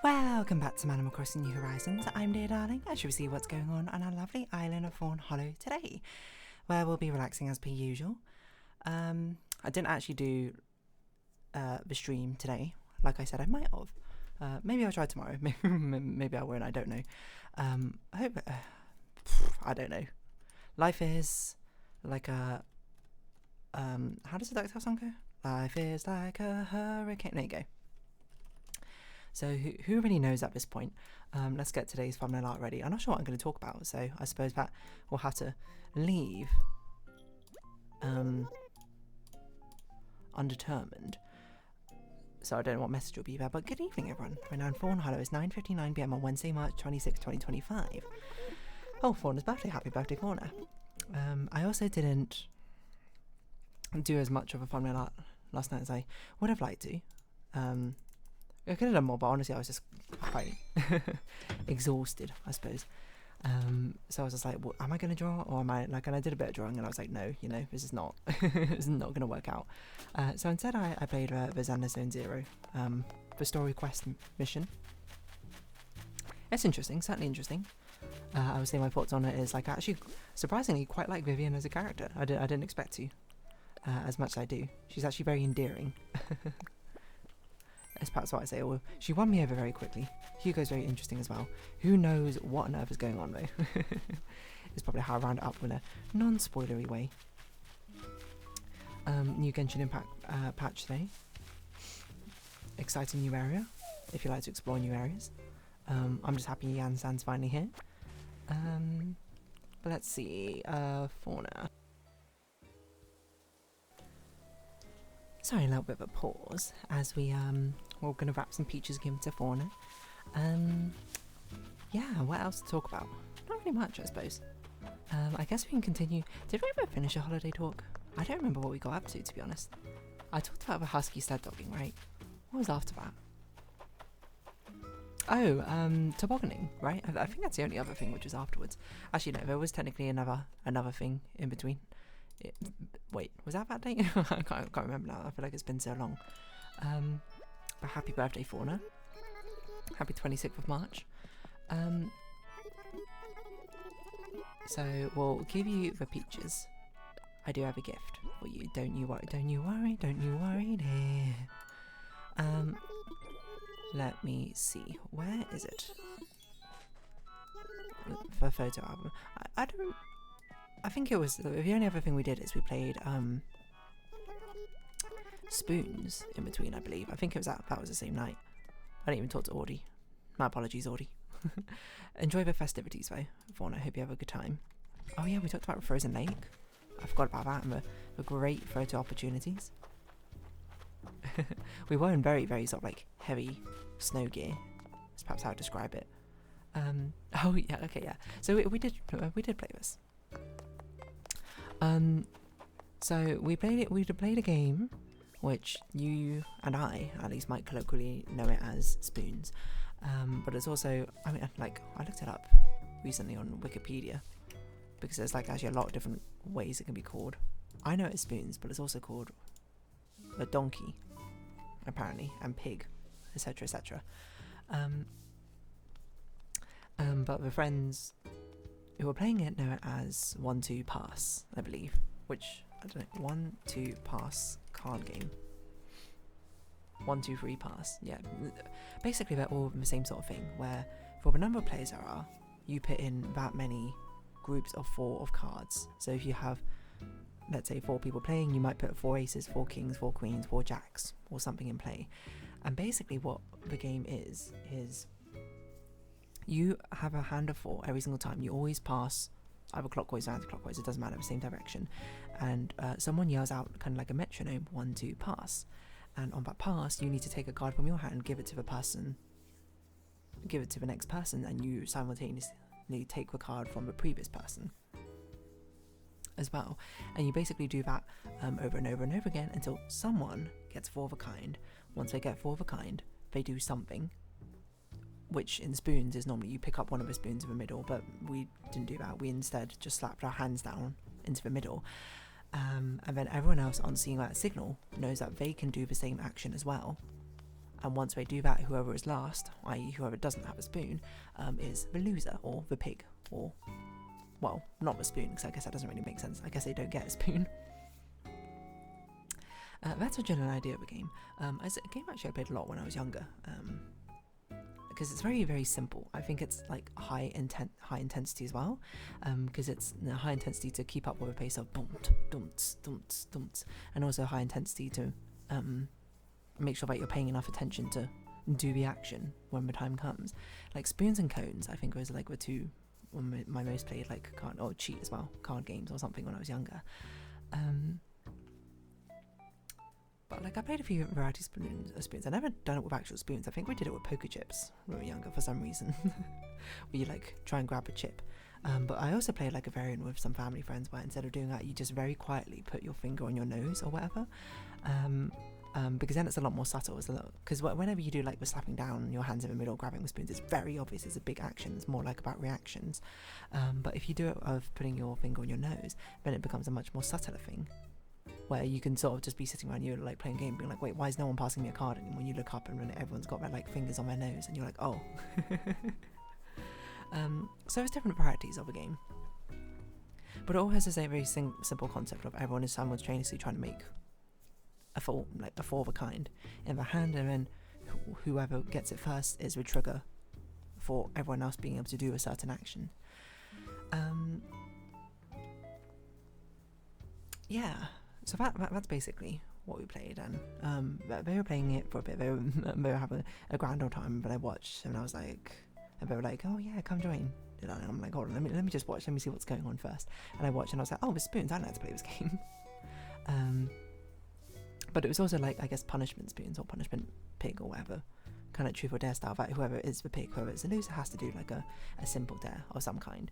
Welcome back to Animal Crossing New Horizons. I'm dear darling, as you will see what's going on our lovely island of Fawnhallow today, where we'll be relaxing as per usual. I didn't actually do the stream today, like I said I might have. Maybe I'll try tomorrow, maybe I won't, I don't know. I hope, I don't know. Life is like a, how does the DuckTales song go? Life is like a hurricane, there you go. So who really knows at this point? Let's get today's thumbnail art ready. I'm not sure what I'm going to talk about, so I suppose that we'll have to leave undetermined. So I don't know what message will be there, but good evening everyone. We're now in Fawnhallow. It's 9:59 PM on Wednesday, March 26, 2025. Oh, Fawna's birthday. Happy birthday, Fawna. I also didn't do as much of a thumbnail art last night as I would have liked to. I could have done more, but honestly I was just quite exhausted, I suppose. So I was just like, well, am I going to draw, or am I like, and I did a bit of drawing and I was like, no, you know, this is not this is not going to work out. So instead I played the Xander Zone Zero, the story quest mission. It's interesting, certainly interesting. I would say my thoughts on it is like, I actually surprisingly quite like Vivian as a character. I didn't expect to, as much as I do. She's actually very endearing. That's perhaps what I say. Or she won me over very quickly. Hugo's very interesting as well. Who knows what on earth is going on though? It's probably how I round it up in a non-spoilery way. New Genshin Impact patch today. Exciting new area, if you like to explore new areas. I'm just happy Yan-san's finally here. But let's see, Fauna. Sorry, a little bit of a pause as we're going to wrap some peaches and give them to Fauna. Yeah, what else to talk about? Not really much, I suppose. I guess we can continue. Did we ever finish a holiday talk? I don't remember what we got up to be honest. I talked about the husky sled dogging, right? What was after that? Oh, tobogganing, right? I think that's the only other thing which was afterwards. Actually, no, there was technically another thing in between. Wait, was that day? I can't remember now. I feel like it's been so long. But happy birthday, Fauna. Happy 26th of March. So we'll give you the peaches. I do have a gift for you. Don't you worry. Don't you worry. Don't you worry, dear. Let me see. Where is it? The photo album. I think it was the only other thing we did is we played spoons in between, I believe. I think it was that was the same night. I didn't even talk to Audie. My apologies, Audie. Enjoy the festivities though, Fauna. I hope you have a good time. Oh yeah, we talked about Frozen Lake. I forgot about that and the great photo opportunities. We were in very, very sort of like heavy snow gear. That's perhaps how I describe it. Oh yeah, okay, yeah. So we did play this. So we played a game which you and I at least might colloquially know it as spoons, but it's also, I mean, like, I looked it up recently on Wikipedia because there's like actually a lot of different ways it can be called. I know it's spoons, but it's also called a donkey apparently, and pig, etc, etc. But the friends who were playing it know it as 1-2 pass, I believe, which, I don't know, 1-2 pass card game. 1-2-3 pass, yeah. Basically they're all the same sort of thing, where for the number of players there are, you put in that many groups of 4 of cards. So if you have, let's say, 4 people playing, you might put 4 aces, 4 kings, 4 queens, 4 jacks, or something in play. And basically what the game is you have a hand of 4 every single time. You always pass either clockwise or anti-clockwise, it doesn't matter, the same direction. And someone yells out kind of like a metronome, 1-2 pass. And on that pass, you need to take a card from your hand, give it to the person, give it to the next person, and you simultaneously take the card from the previous person as well. And you basically do that over and over and over again until someone gets 4 of a kind. Once they get 4 of a kind, they do something, which in spoons is normally you pick up one of the spoons in the middle, but we didn't do that. We instead just slapped our hands down into the middle, and then everyone else on seeing that signal knows that they can do the same action as well, And once they do that, whoever is last, i.e. whoever doesn't have a spoon, is the loser, or the pig, or, well, not the spoon, because I guess that doesn't really make sense. I guess they don't get a spoon. That's a general idea of the game. It's a game actually I played a lot when I was younger, because it's very, very simple. I think it's like high intensity as well, because it's high intensity to keep up with the pace of bump, dumps, dumps, dumps, and also high intensity to make sure that you're paying enough attention to do the action when the time comes. Like spoons and cones, I think was like the two my most played, like card, or cheat as well, card games or something when I was younger. But like I played a few varieties of spoons. I never done it with actual spoons. I think we did it with poker chips when we were younger for some reason. Where you like try and grab a chip. But I also played like a variant with some family friends where instead of doing that, you just very quietly put your finger on your nose or whatever. Because then it's a lot more subtle. Because whenever you do like the slapping down, your hands in the middle, grabbing the spoons, it's very obvious. It's a big action. It's more like about reactions. But if you do it of putting your finger on your nose, then it becomes a much more subtler thing, where you can sort of just be sitting around you like playing a game, being like, wait, why is no one passing me a card? And when you look up and everyone's got their like fingers on their nose, and you're like, oh. So there's different varieties of a game, but it all has the same very simple concept of everyone is simultaneously trying to make a four of a kind in the hand, and then whoever gets it first is the trigger for everyone else being able to do a certain action. Yeah, so that's basically what we played, and they were playing it for a bit. They were having a grand old time, but I watched, and I was like, and they were like, oh yeah, come join. And I'm like, hold on, let me just watch, let me see what's going on first. And I watched, and I was like, oh, with spoons, I know how to play this game. But it was also like, I guess, punishment spoons or punishment pig or whatever, kind of truth or dare style, that whoever is the pig, whoever is the loser has to do like a simple dare of some kind.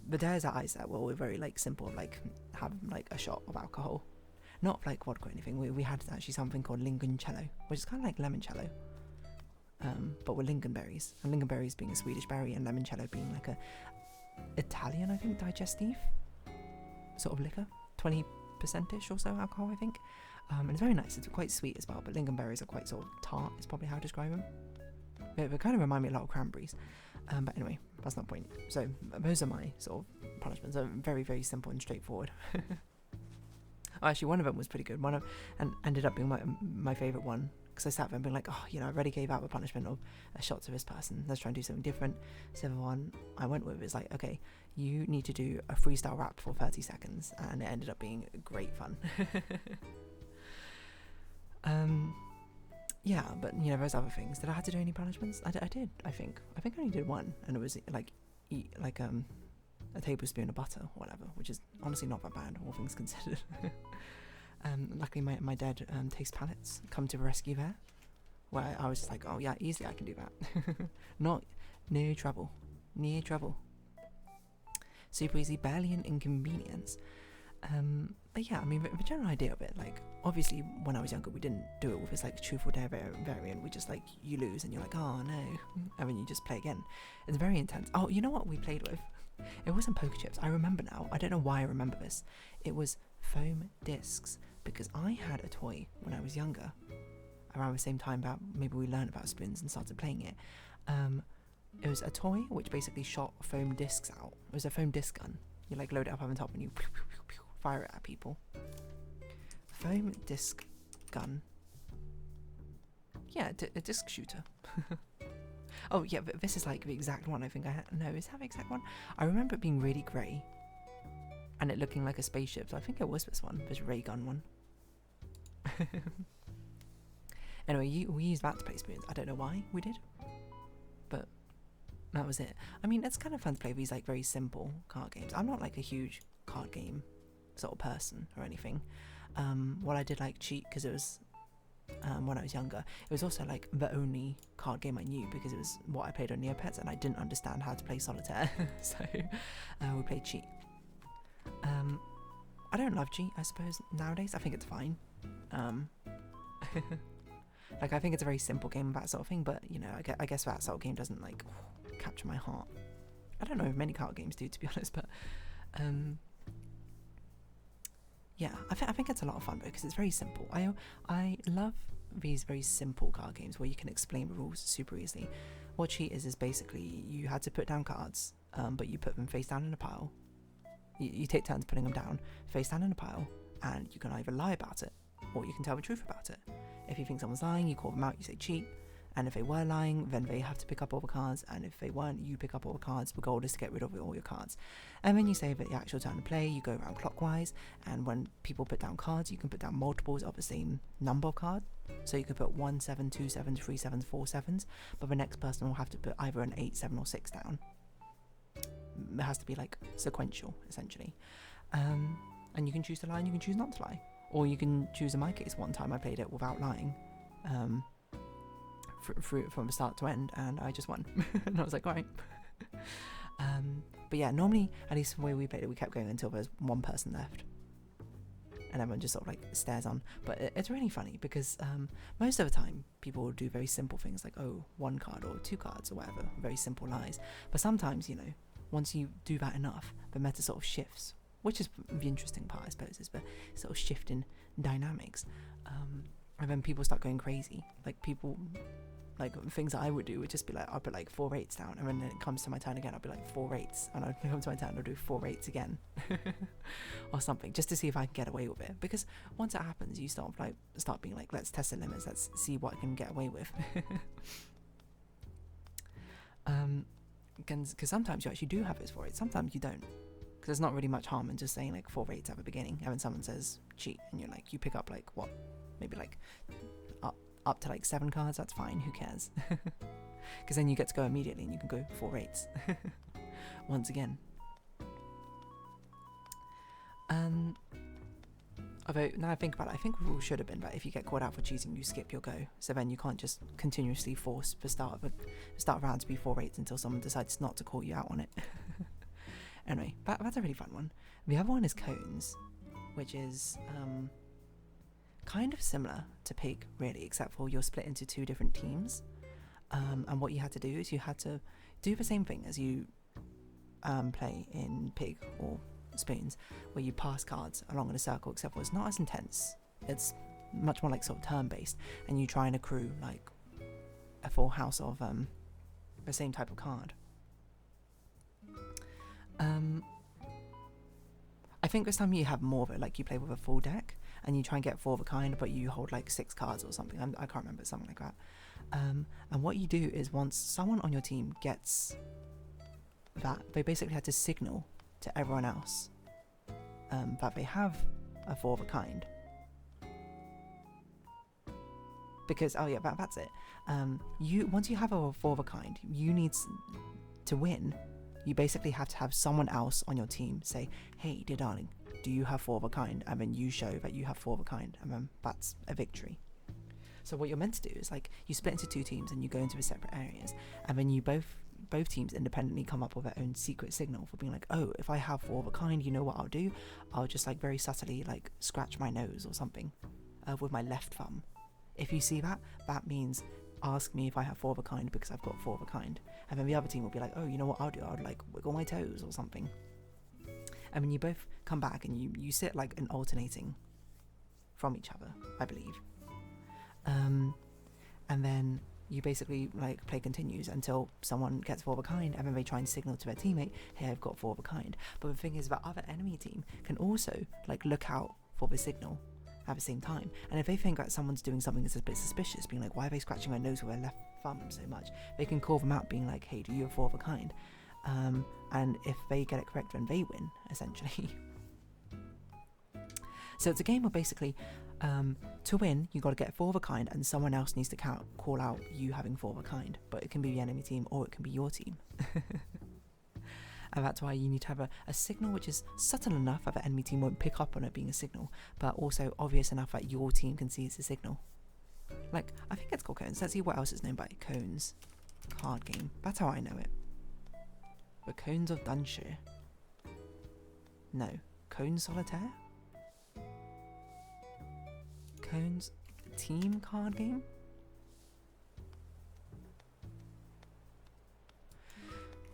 The dares that I set were all very like simple, like have like a shot of alcohol, not like vodka or anything. We had actually something called lingoncello, which is kind of like limoncello, but with lingonberries, and lingonberries being a Swedish berry, and limoncello being like a Italian, I think, digestive sort of liquor, 20%ish or so alcohol, I think. And it's very nice. It's quite sweet as well, but lingonberries are quite sort of tart, is probably how I describe them. They kind of remind me a lot of cranberries. But anyway, that's not the point. So those are my sort of punishments. They're very, very simple and straightforward. Actually, one of them was pretty good. And ended up being my favourite one, because I sat there and being like, oh, I already gave out the punishment of a shot to this person. Let's try and do something different. So the one I went with is like, okay, you need to do a freestyle rap for 30 seconds. And it ended up being great fun. Yeah, but there's other things. Did I have to do any punishments? I did. I think I only did one, and it was like eat like a tablespoon of butter or whatever, which is honestly not that bad, all things considered. Luckily my dad taste palettes come to the rescue there, where I was just like, oh yeah, easily I can do that. Not near trouble, super easy, barely an inconvenience. But yeah, I mean, the general idea of it, like, obviously when I was younger we didn't do it with this like truth or dare variant. We just like, you lose and you're like, oh no, and then you just play again. It's very intense. Oh, you know what we played with? It wasn't poker chips. I remember now. I don't know why I remember this. It was foam discs, because I had a toy when I was younger, around the same time that maybe we learned about spoons and started playing it. It was a toy which basically shot foam discs out. It was a foam disc gun. You like load it up on top and you pew, pew, pew, pew, fire it at people. Foam disc gun. Yeah, a disc shooter. Oh yeah, but this is like the exact one. I think I had. No, is that the exact one? I remember it being really grey, and it looking like a spaceship. So I think it was this one, this ray gun one. Anyway, we used that to play spoons. I don't know why we did, but that was it. I mean, it's kind of fun to play these like very simple card games. I'm not like a huge card game sort of person or anything. Well, I did like cheat because it was when I was younger. It was also like the only card game I knew, because it was what I played on Neopets, and I didn't understand how to play solitaire. So we played cheat. I don't love cheat, I suppose, nowadays. I think it's fine. Like, I think it's a very simple game, that sort of thing, but I guess that sort of game doesn't like capture my heart. I don't know if many card games do, to be honest, but yeah, I think it's a lot of fun because it's very simple. I love these very simple card games where you can explain the rules super easily. What Cheat is basically you had to put down cards, but you put them face down in a pile. You take turns putting them down, face down in a pile, and you can either lie about it, or you can tell the truth about it. If you think someone's lying, you call them out, you say cheat, and if they were lying, then they have to pick up all the cards, and if they weren't, you pick up all the cards. The goal is to get rid of all your cards. And then you say that the actual turn to play, you go around clockwise, and when people put down cards, you can put down multiples of the same number of card. So you can put 1 7, 2 7s, 3 7s, 4 7s, but the next person will have to put either an 8, 7 or 6 down. It has to be like sequential, essentially. And you can choose to lie and you can choose not to lie. Or you can choose, in my case, one time I played it without lying. From the start to end, and I just won. And I was like, alright. But yeah, normally, at least the way we played it, we kept going until there's one person left. And everyone just sort of like stares on. But it's really funny because most of the time, people will do very simple things like, oh, 1 card or 2 cards or whatever. Very simple lies. But sometimes, you know, once you do that enough, the meta sort of shifts. Which is the interesting part, I suppose, is the sort of shift in dynamics. And then people start going crazy. Like people, like things that I would do would just be like, I'll put like 4 8s down, and when it comes to my turn again, I'll be like 4 8s, and I'll come to my turn, I'll do 4 8s again, or something, just to see if I can get away with it. Because once it happens, you start being like, let's test the limits, let's see what I can get away with. Because sometimes you actually do have those 4 8s, sometimes you don't. Because there's not really much harm in just saying like 4 8s at the beginning, and when someone says cheat, and you're like, you pick up like what, maybe like up to like 7 cards, that's fine, who cares? Because then you get to go immediately and you can go 4 8s once again. Although now I think about it, I think the rule should have been that if you get called out for cheating, you skip your go, so then you can't just continuously force the start of round to be 4 8s until someone decides not to call you out on it. Anyway, that's a really fun one. The other one is cones, which is kind of similar to Pig, really, except for you're split into 2 different teams. And what you had to do is you had to do the same thing as you play in Pig or Spoons, where you pass cards along in a circle, except for it's not as intense. It's much more like sort of turn-based, and you try and accrue like a full house of the same type of card. I think this time you have more of it, like you play with a full deck and you try and get 4 of a kind, but you hold like 6 cards or something. I can't remember, something like that. And what you do is once someone on your team gets that, they basically had to signal to everyone else that they have a 4 of a kind. Because, oh yeah, that's it. Once you have a 4 of a kind, you need to win. You basically have to have someone else on your team say, hey, dear darling, do you have 4 of a kind? And then you show that you have 4 of a kind, and then that's a victory. So what you're meant to do is like you split into 2 teams and you go into the separate areas, and then you both teams independently come up with their own secret signal for being like, oh, if I have 4 of a kind, you know what I'll do? I'll just like very subtly like scratch my nose or something with my left thumb. If you see that, that means ask me if I have 4 of a kind because I've got 4 of a kind. And then the other team will be like, oh, you know what I'll do? I'll like wiggle my toes or something. And then you both come back and you sit like an alternating from each other, I believe. And then you basically like play continues until someone gets 4 of a kind, and then they try and signal to their teammate, hey, I've got 4 of a kind. But the thing is that other enemy team can also like look out for the signal at the same time, and if they think that someone's doing something that's a bit suspicious, being like, why are they scratching their nose with their left thumb so much, they can call them out being like, hey, do you have 4 of a kind? And if they get it correct, then they win, essentially. So it's a game where basically to win you got to get 4 of a kind, and someone else needs to call out you having 4 of a kind, but it can be the enemy team or it can be your team. And that's why you need to have a signal which is subtle enough that the enemy team won't pick up on it being a signal, but also obvious enough that your team can see it's a signal. Like, I think it's called Cones. Let's see what else is known by it. Cones. Card game. That's how I know it. The Cones of Dunshire. No. Cones Solitaire? Cones Team card game?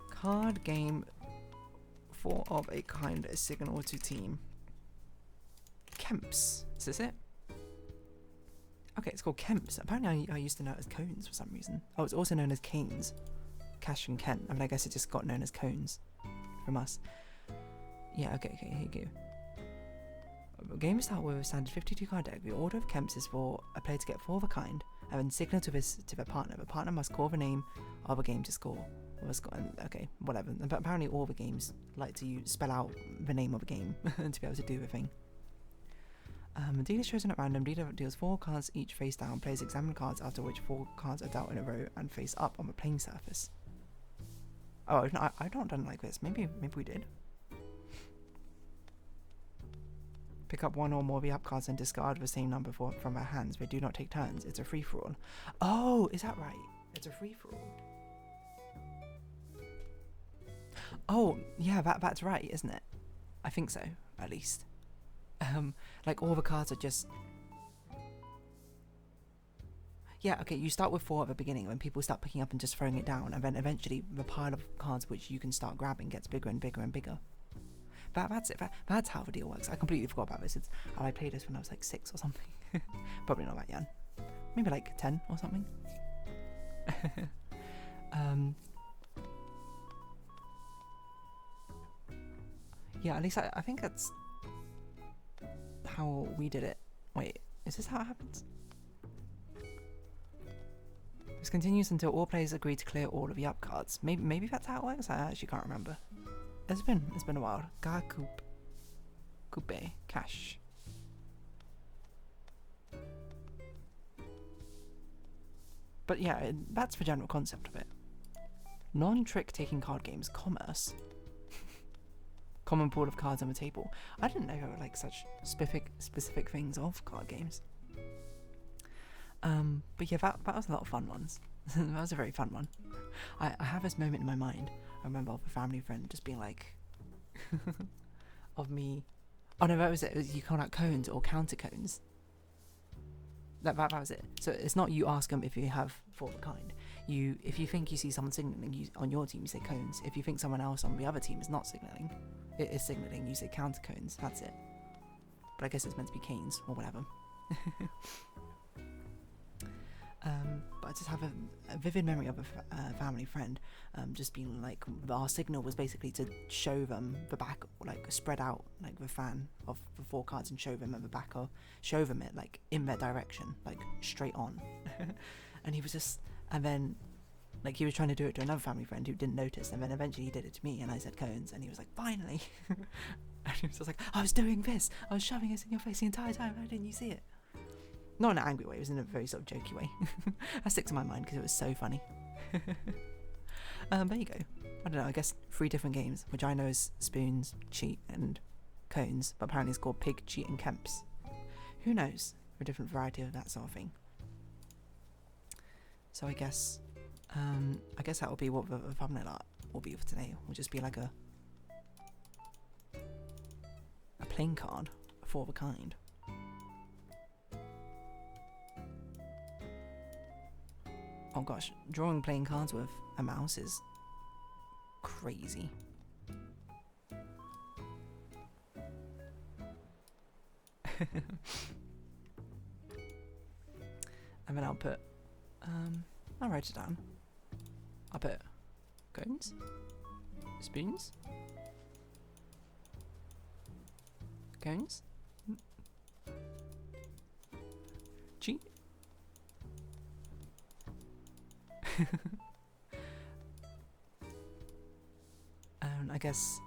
Card game 4 of a kind, a signal to team. Kemps. Is this it? Okay, it's called Kemps. Apparently I used to know it as cones for some reason. Oh, it's also known as canes. Cash and Kent. I mean, I guess it just got known as cones from us. Yeah, okay, here you go. Game start with a standard 52 card deck. The order of Kemps is for a player to get 4 of a kind and then signal to their partner. The partner must call the name of a game to score. Okay, whatever. But apparently all the games like to spell out the name of a game to be able to do the thing. The dealer is chosen at random. Dealer deals 4 cards each face down. Players examine cards, after which 4 cards are dealt in a row and face up on the playing surface. Oh, I've not done it like this. Maybe we did. Pick up 1 or more of the up cards and discard the same number from our hands. They do not take turns. It's a free-for-all. Oh, is that right? It's a free-for-all. Oh, yeah, that's right, isn't it? I think so, at least. Like all the cards are just... Yeah, okay, you start with 4 at the beginning when people start picking up and just throwing it down, and then eventually the pile of cards which you can start grabbing gets bigger and bigger and bigger. That's it. That's how the deal works. I completely forgot about this. I played this when I was like 6 or something. Probably not that young. Maybe like 10 or something. Yeah, at least I think that's how we did it. Wait, is this how it happens? This continues until all players agree to clear all of the up cards. Maybe that's how it works. I actually can't remember. It's been a while. Coupe, cash. But yeah, that's the general concept of it. Non-trick taking card games, commerce. Common pool of cards on the table. I didn't know there were like such specific things of card games. But yeah, that was a lot of fun ones. That was a very fun one. I have this moment in my mind. I remember of a family friend just being like, of me. Oh no, that was it. It was, you call out cones or counter cones. That was it. So it's not you ask them if you have 4 of a kind. If you think you see someone signaling on your team, you say cones. If you think someone else on the other team is not signaling, it is signaling, you say counter cones. That's it. But I guess it's meant to be canes or whatever. But I just have a vivid memory of a family friend just being like, our signal was basically to show them the back, like spread out like the fan of the 4 cards and show them at the back, or show them it like in their direction, like straight on. And he was just, and then like he was trying to do it to another family friend who didn't notice, and then eventually he did it to me and I said cones, and he was like, finally. And he was just like, I was doing this, I was shoving this in your face the entire time, why didn't you see it? Not in an angry way, it was in a very sort of jokey way. That sticks in my mind because it was so funny. There you go. I don't know, I guess 3 different games, which I know is spoons, cheat, and cones, but apparently it's called pig, cheat, and Kemps. Who knows? A different variety of that sort of thing. So I guess that will be what the thumbnail art will be for today. Will just be like a playing card, 4 of a kind. Oh gosh, drawing playing cards with a mouse is crazy. And then I'll put, I'll write it down. I'll put cones, spoons, cones, cheat. And I guess,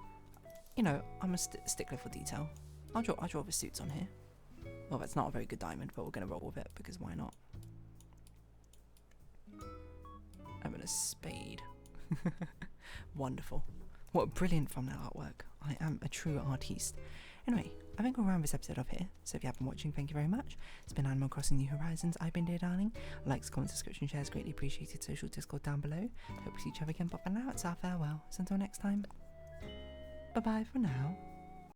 you know, I'm a stickler for detail. I'll draw the suits on here. Well, that's not a very good diamond, but we're going to roll with it because why not? I'm in a spade. Wonderful. What a brilliant thumbnail artwork. I am a true artiste. Anyway, I think we'll round this episode off here. So if you have been watching, thank you very much. It's been Animal Crossing New Horizons. I've been Dear Darling. Likes, comments, subscription, shares, greatly appreciated. Social Discord down below. Hope we see each other again. But for now, it's our farewell. So until next time, bye-bye for now.